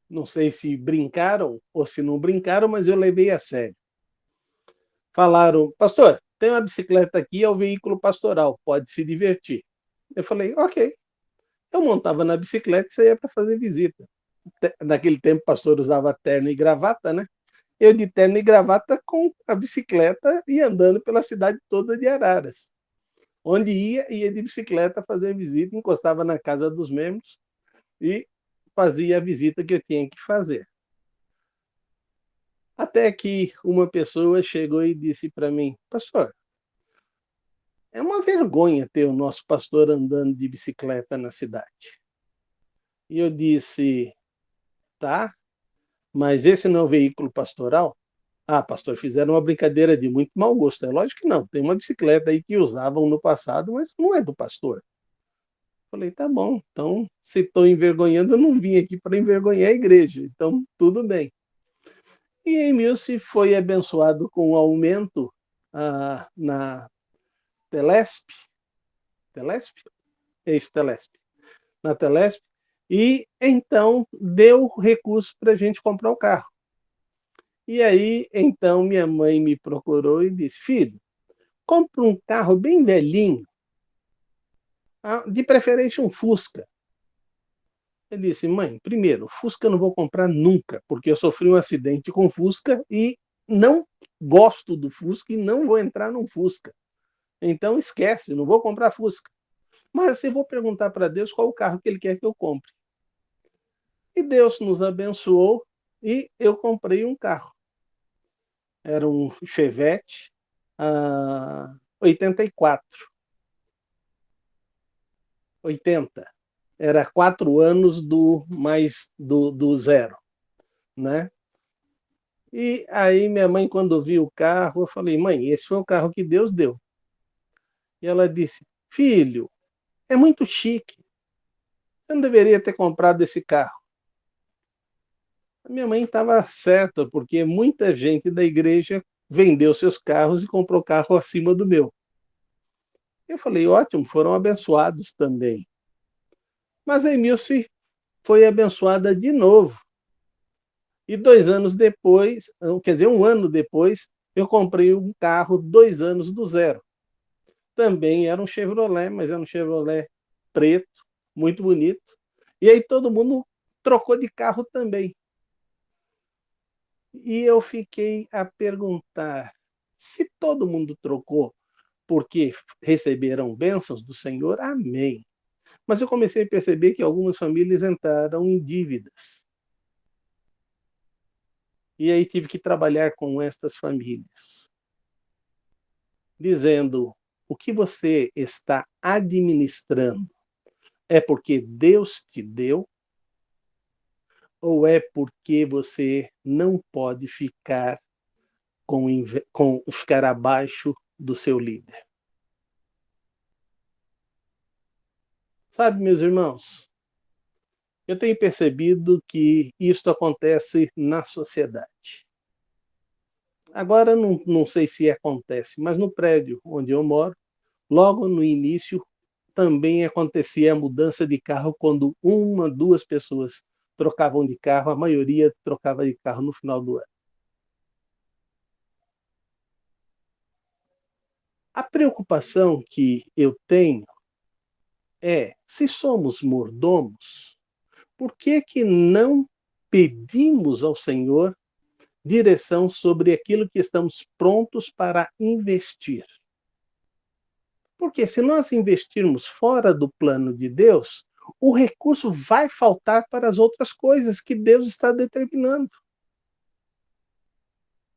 Speaker 1: não sei se brincaram ou se não brincaram, mas eu levei a sério. Falaram: pastor, tem uma bicicleta aqui, é o veículo pastoral, pode se divertir. Eu falei: ok. Eu montava na bicicleta e saía para fazer visita. Naquele tempo o pastor usava terno e gravata, né? Eu de terno e gravata com a bicicleta e andando pela cidade toda de Araras. Onde ia de bicicleta fazer visita, encostava na casa dos membros e fazia a visita que eu tinha que fazer. Até que uma pessoa chegou e disse para mim: pastor, é uma vergonha ter o nosso pastor andando de bicicleta na cidade. E eu disse: tá, mas esse não é o veículo pastoral? Ah, pastor, fizeram uma brincadeira de muito mau gosto. É lógico que não, tem uma bicicleta aí que usavam no passado, mas não é do pastor. Falei: tá bom, então se estou envergonhando, eu não vim aqui para envergonhar a igreja, então tudo bem. E Emilce foi abençoado com um aumento na Telesp, Telesp, na Telesp, e então deu recurso para a gente comprar o carro. E aí, então, minha mãe me procurou e disse: filho, compra um carro bem velhinho, de preferência um Fusca. Eu disse: mãe, primeiro, Fusca eu não vou comprar nunca, porque eu sofri um acidente com Fusca e não gosto do Fusca e não vou entrar num Fusca. Então esquece, não vou comprar Fusca. Mas eu vou perguntar para Deus qual o carro que Ele quer que eu compre. E Deus nos abençoou e eu comprei um carro. Era um Chevette 84. 80. Era 4 anos do zero, né? E aí minha mãe, quando viu o carro, eu falei: mãe, esse foi o carro que Deus deu. E ela disse: filho, é muito chique. Você não deveria ter comprado esse carro. A minha mãe estava certa, porque muita gente da igreja vendeu seus carros e comprou carro acima do meu. Eu falei: ótimo, foram abençoados também. Mas a Emilce foi abençoada de novo. E 2 anos depois, quer dizer, 1 ano depois, eu comprei um carro 2 anos do zero. Também era um Chevrolet, mas era um Chevrolet preto, muito bonito. E aí todo mundo trocou de carro também. E eu fiquei a perguntar: se todo mundo trocou porque receberam bênçãos do Senhor, amém. Mas eu comecei a perceber que algumas famílias entraram em dívidas. E aí tive que trabalhar com estas famílias. dizendo: o que você está administrando é porque Deus te deu ou é porque você não pode ficar ficar abaixo do seu líder? Sabe, meus irmãos, eu tenho percebido que isto acontece na sociedade. Agora, não sei se acontece, mas no prédio onde eu moro, logo no início, também acontecia a mudança de carro quando uma, duas pessoas trocavam de carro, a maioria trocava de carro no final do ano. A preocupação que eu tenho é, se somos mordomos, por que não pedimos ao Senhor direção sobre aquilo que estamos prontos para investir? Porque se nós investirmos fora do plano de Deus, o recurso vai faltar para as outras coisas que Deus está determinando.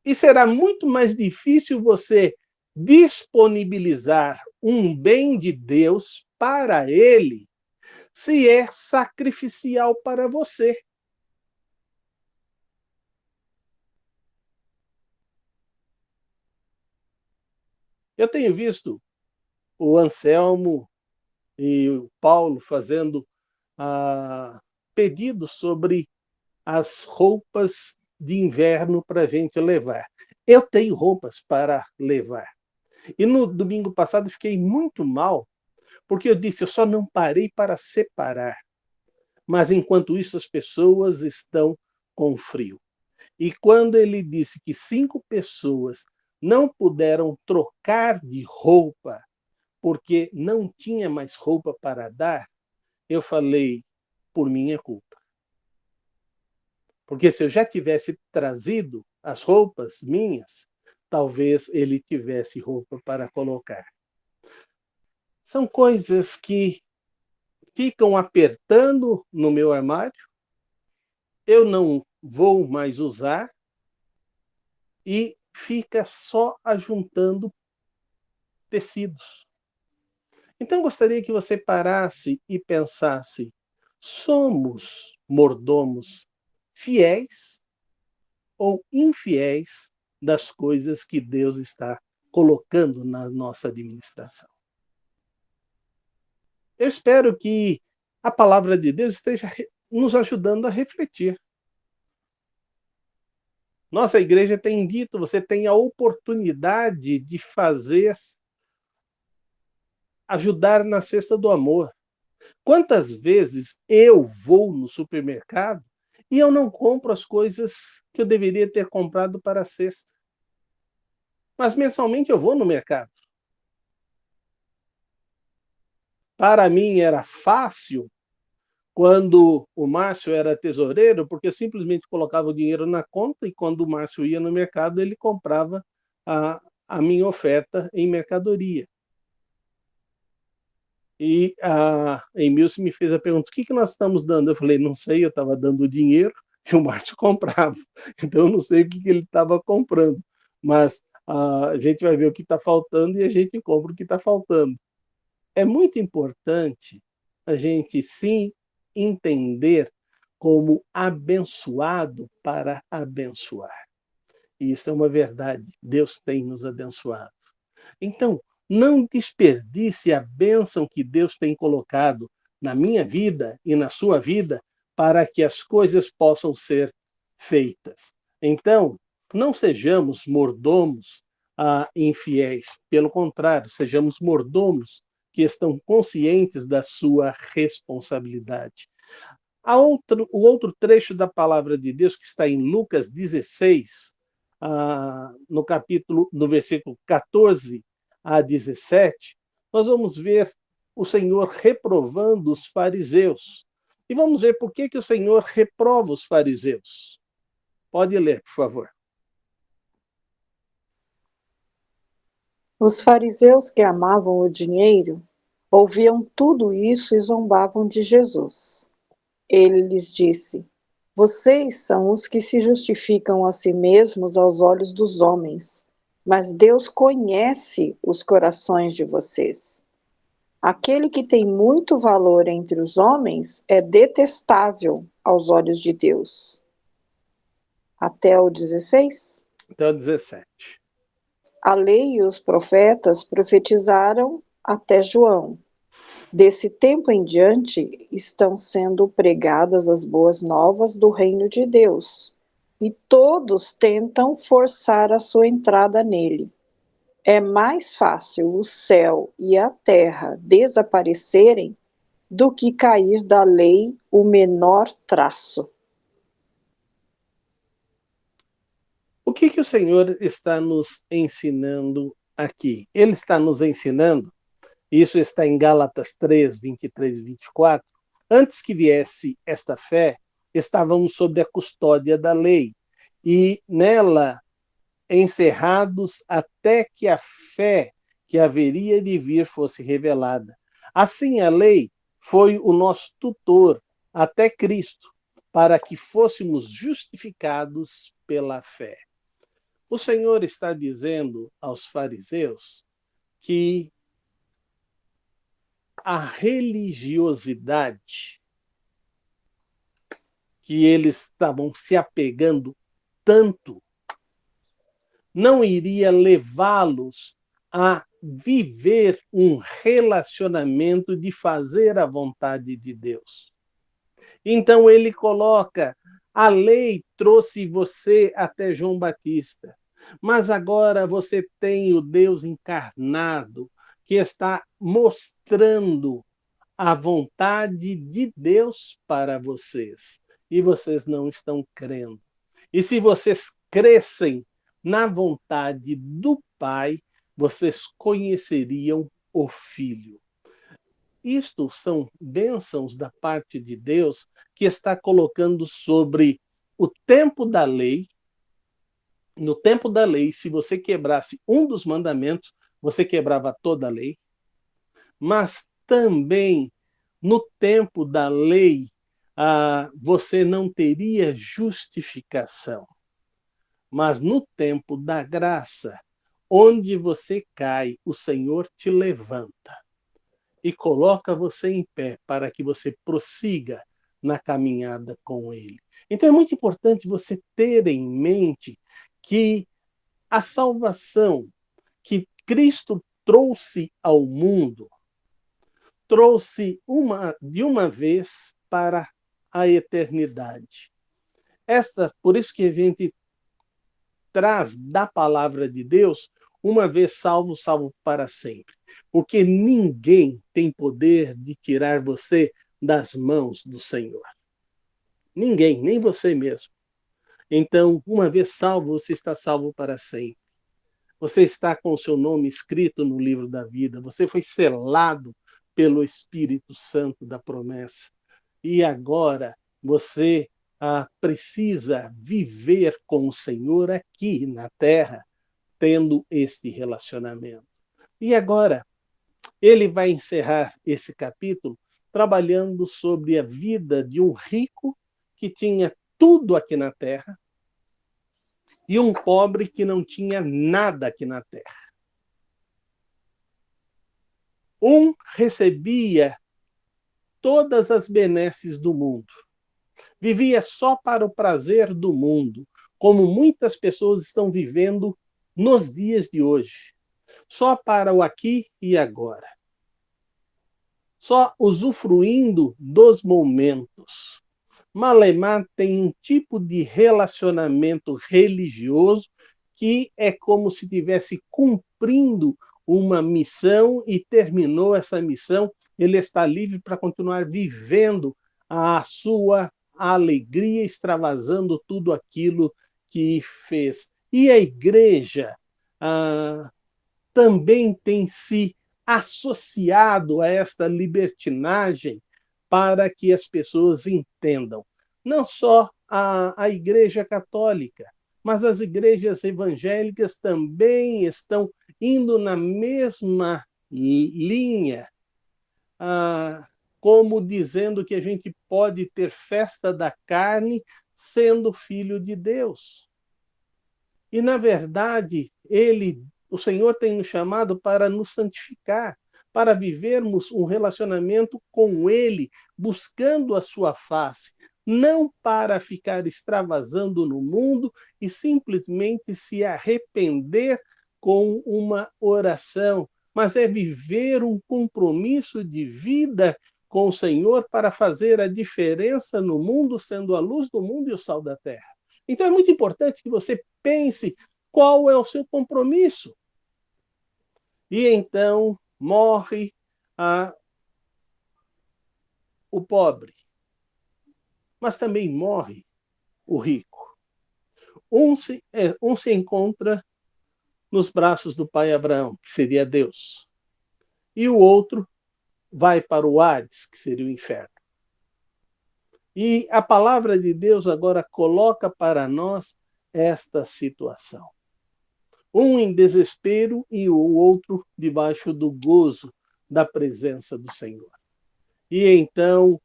Speaker 1: E será muito mais difícil você disponibilizar um bem de Deus para ele se é sacrificial para você. Eu tenho visto o Anselmo e o Paulo fazendo pedidos sobre as roupas de inverno para a gente levar. Eu tenho roupas para levar. E no domingo passado fiquei muito mal, porque eu disse, eu só não parei para separar. Mas enquanto isso as pessoas estão com frio. E quando ele disse que 5 pessoas não puderam trocar de roupa porque não tinha mais roupa para dar, eu falei, por minha culpa. Porque se eu já tivesse trazido as roupas minhas, talvez ele tivesse roupa para colocar. São coisas que ficam apertando no meu armário, eu não vou mais usar e fica só ajuntando tecidos. Então, gostaria que você parasse e pensasse, somos mordomos fiéis ou infiéis das coisas que Deus está colocando na nossa administração? Eu espero que a palavra de Deus esteja nos ajudando a refletir. Nossa igreja tem dito, você tem a oportunidade de ajudar na cesta do amor. Quantas vezes eu vou no supermercado e eu não compro as coisas que eu deveria ter comprado para a cesta? Mas mensalmente eu vou no mercado. Para mim era fácil quando o Márcio era tesoureiro, porque eu simplesmente colocava o dinheiro na conta e quando o Márcio ia no mercado, ele comprava a minha oferta em mercadoria. E a Emilce me fez a pergunta, o que nós estamos dando? Eu falei, não sei, eu estava dando o dinheiro e o Márcio comprava. Então eu não sei o que ele estava comprando. Mas a gente vai ver o que está faltando e a gente compra o que está faltando. É muito importante a gente sim entender como abençoado para abençoar. E isso é uma verdade. Deus tem nos abençoado. Então, não desperdice a bênção que Deus tem colocado na minha vida e na sua vida para que as coisas possam ser feitas. Então, não sejamos mordomos infiéis. Pelo contrário, sejamos mordomos que estão conscientes da sua responsabilidade. O outro trecho da palavra de Deus que está em Lucas 16, no versículo 14 a 17, nós vamos ver o Senhor reprovando os fariseus. E vamos ver por que o Senhor reprova os fariseus. Pode ler, por favor.
Speaker 5: Os fariseus que amavam o dinheiro ouviam tudo isso e zombavam de Jesus. Ele lhes disse: vocês são os que se justificam a si mesmos aos olhos dos homens, mas Deus conhece os corações de vocês. Aquele que tem muito valor entre os homens é detestável aos olhos de Deus. Até o 16.
Speaker 1: Até o 17.
Speaker 5: A lei e os profetas profetizaram até João. Desse tempo em diante estão sendo pregadas as boas novas do reino de Deus, e todos tentam forçar a sua entrada nele. É mais fácil o céu e a terra desaparecerem do que cair da lei o menor traço.
Speaker 1: O que o Senhor está nos ensinando aqui? Ele está nos ensinando, isso está em Gálatas 3, 23 e 24, antes que viesse esta fé, estávamos sob a custódia da lei, e nela encerrados até que a fé que haveria de vir fosse revelada. Assim, a lei foi o nosso tutor até Cristo, para que fôssemos justificados pela fé. O Senhor está dizendo aos fariseus que a religiosidade que eles estavam se apegando tanto não iria levá-los a viver um relacionamento de fazer a vontade de Deus. Então ele coloca: a lei trouxe você até João Batista, mas agora você tem o Deus encarnado que está mostrando a vontade de Deus para vocês. E vocês não estão crendo. E se vocês crescem na vontade do Pai, vocês conheceriam o Filho. Isto são bênçãos da parte de Deus que está colocando sobre o tempo da lei. No tempo da lei, se você quebrasse um dos mandamentos, você quebrava toda a lei. Mas também no tempo da lei, você não teria justificação. Mas no tempo da graça, onde você cai, o Senhor te levanta e coloca você em pé para que você prossiga na caminhada com Ele. Então é muito importante você ter em mente que a salvação que Cristo trouxe ao mundo, trouxe de uma vez para a eternidade. Por isso que a gente traz da palavra de Deus, uma vez salvo, salvo para sempre. Porque ninguém tem poder de tirar você das mãos do Senhor. Ninguém, nem você mesmo. Então, uma vez salvo, você está salvo para sempre. Você está com o seu nome escrito no livro da vida. Você foi selado pelo Espírito Santo da promessa. E agora você precisa viver com o Senhor aqui na terra, tendo este relacionamento. E agora, ele vai encerrar esse capítulo trabalhando sobre a vida de um rico que tinha tudo aqui na terra e um pobre que não tinha nada aqui na terra. Um recebia todas as benesses do mundo, vivia só para o prazer do mundo, como muitas pessoas estão vivendo nos dias de hoje, só para o aqui e agora, só usufruindo dos momentos. Malemar tem um tipo de relacionamento religioso que é como se estivesse cumprindo uma missão e terminou essa missão, ele está livre para continuar vivendo a sua alegria, extravasando tudo aquilo que fez. E a igreja também tem se associado a esta libertinagem para que as pessoas entendam. Não só a Igreja Católica, mas as igrejas evangélicas também estão indo na mesma linha, como dizendo que a gente pode ter festa da carne sendo filho de Deus. E, na verdade, o Senhor tem nos chamado para nos santificar, para vivermos um relacionamento com Ele, buscando a sua face, não para ficar extravasando no mundo e simplesmente se arrepender com uma oração, mas é viver um compromisso de vida com o Senhor para fazer a diferença no mundo, sendo a luz do mundo e o sal da terra. Então é muito importante que você pense qual é o seu compromisso. E então morre o pobre, mas também morre o rico. Um se encontra nos braços do pai Abraão, que seria Deus, e o outro vai para o Hades, que seria o inferno. E a palavra de Deus agora coloca para nós esta situação. Um em desespero e o outro debaixo do gozo da presença do Senhor. E então,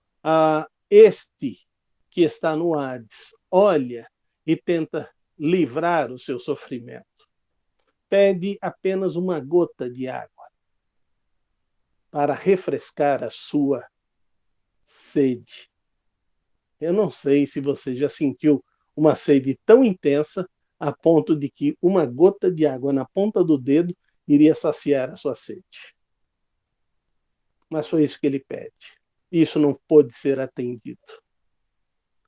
Speaker 1: este que está no Hades olha e tenta livrar o seu sofrimento. Pede apenas uma gota de água para refrescar a sua sede. Eu não sei se você já sentiu uma sede tão intensa a ponto de que uma gota de água na ponta do dedo iria saciar a sua sede. Mas foi isso que ele pede. Isso não pôde ser atendido.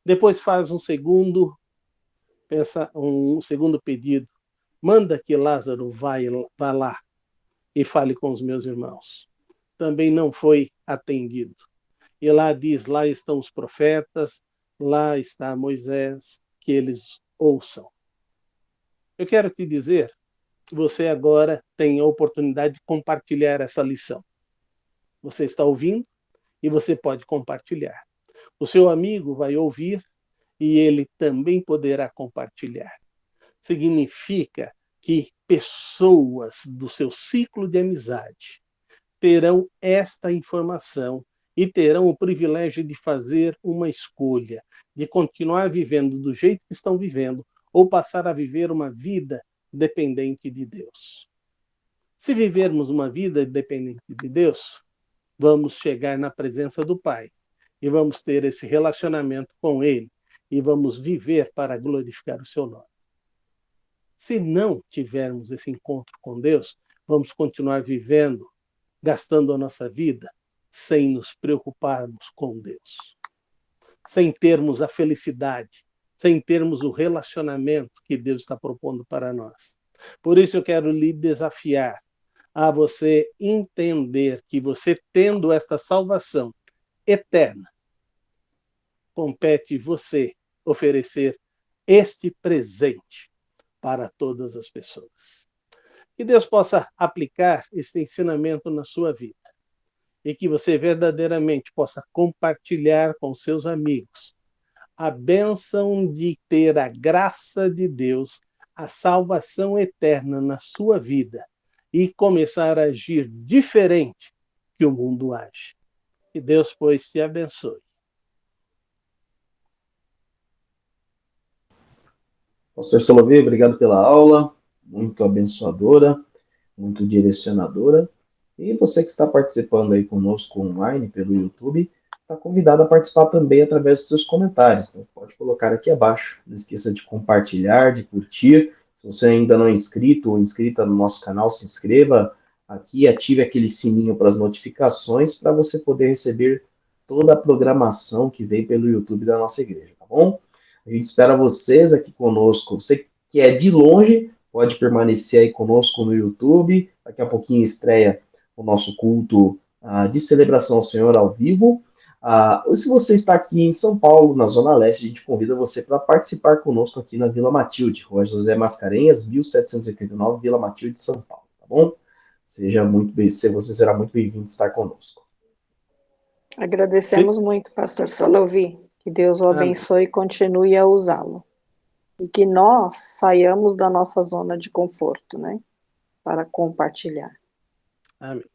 Speaker 1: Depois faz um segundo pedido. Manda que Lázaro vá lá e fale com os meus irmãos. Também não foi atendido. E lá diz, lá estão os profetas, lá está Moisés, que eles ouçam. Eu quero te dizer, você agora tem a oportunidade de compartilhar essa lição. Você está ouvindo e você pode compartilhar. O seu amigo vai ouvir e ele também poderá compartilhar. Significa que pessoas do seu ciclo de amizade terão esta informação e terão o privilégio de fazer uma escolha, de continuar vivendo do jeito que estão vivendo ou passar a viver uma vida dependente de Deus. Se vivermos uma vida dependente de Deus, vamos chegar na presença do Pai e vamos ter esse relacionamento com Ele e vamos viver para glorificar o seu nome. Se não tivermos esse encontro com Deus, vamos continuar vivendo, gastando a nossa vida sem nos preocuparmos com Deus, sem termos a felicidade, sem termos o relacionamento que Deus está propondo para nós. Por isso eu quero lhe desafiar a você entender que você tendo esta salvação eterna, compete você oferecer este presente para todas as pessoas. Que Deus possa aplicar este ensinamento na sua vida e que você verdadeiramente possa compartilhar com seus amigos a bênção de ter a graça de Deus, a salvação eterna na sua vida e começar a agir diferente que o mundo age. Que Deus, pois, te abençoe.
Speaker 2: Pastor Solovê, obrigado pela aula, muito abençoadora, muito direcionadora. E você que está participando aí conosco online pelo YouTube, está convidado a participar também através dos seus comentários. Então, pode colocar aqui abaixo. Não esqueça de compartilhar, de curtir. Se você ainda não é inscrito ou inscrita no nosso canal, se inscreva aqui, ative aquele sininho para as notificações para você poder receber toda a programação que vem pelo YouTube da nossa igreja, tá bom? A gente espera vocês aqui conosco. Você que é de longe, pode permanecer aí conosco no YouTube. Daqui a pouquinho estreia o nosso culto de celebração ao Senhor ao vivo. Se você está aqui em São Paulo, na Zona Leste, a gente convida você para participar conosco aqui na Vila Matilde, Rua José Mascarenhas, 1789, Vila Matilde, São Paulo, tá bom? Você será muito bem-vindo a estar conosco.
Speaker 5: Agradecemos muito, pastor Solovê. Que Deus o abençoe e continue a usá-lo. E que nós saiamos da nossa zona de conforto, né? Para compartilhar.
Speaker 1: Amém.